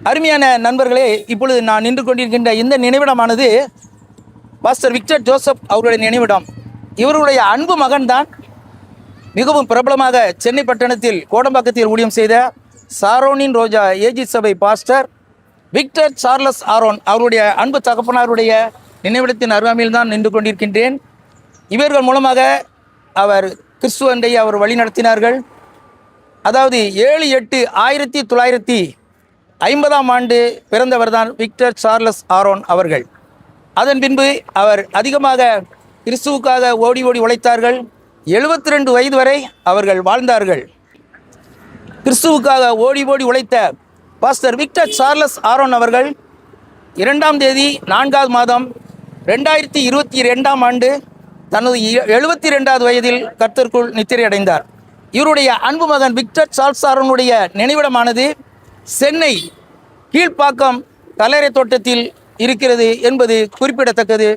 அருமையான நண்பர்களே, இப்பொழுது நான் நின்று கொண்டிருக்கின்ற இந்த நினைவிடமானது பாஸ்டர் விக்டர் ஜோசப் அவருடைய நினைவிடம். இவருடைய அன்பு மகன்தான் மிகவும் பிரபலமாக சென்னை பட்டணத்தில் கோடம்பாக்கத்தில் ஊழியம் செய்த சாரோனின் ரோஜா ஏஜி சபை பாஸ்டர் விக்டர் சார்லஸ் ஆரோன் அவருடைய அன்பு தகப்பனாருடைய நினைவிடத்தின் அருகாமையில் தான் நின்று கொண்டிருக்கின்றேன். இவர்கள் மூலமாக அவர் கிறிஸ்துவண்டை அவர் வழி நடத்தினார்கள். அதாவது 7/8/1950 ஆண்டு பிறந்தவர் தான் விக்டர் சார்லஸ் ஆரோன் அவர்கள். அதன் பின்பு அவர் அதிகமாக கிறிஸ்துவுக்காக ஓடி ஓடி உழைத்தார்கள். 72 வயது வரை அவர்கள் வாழ்ந்தார்கள். கிறிஸ்துவுக்காக ஓடி ஓடி உழைத்த பாஸ்டர் விக்டர் சார்லஸ் ஆரோன் அவர்கள் 2ஆம் தேதி 4ஆவது மாதம் 2022ஆம் ஆண்டு தனது 72வது வயதில் கர்த்தருக்குள் நித்திரை அடைந்தார். இவருடைய அன்பு மகன் விக்டர் சார்ல்ஸ் ஆரோனுடைய நினைவிடமானது சென்னை கீழ்ப்பாக்கம் கல்லறை தோட்டத்தில் இருக்கிறது என்பது குறிப்பிடத்தக்கது.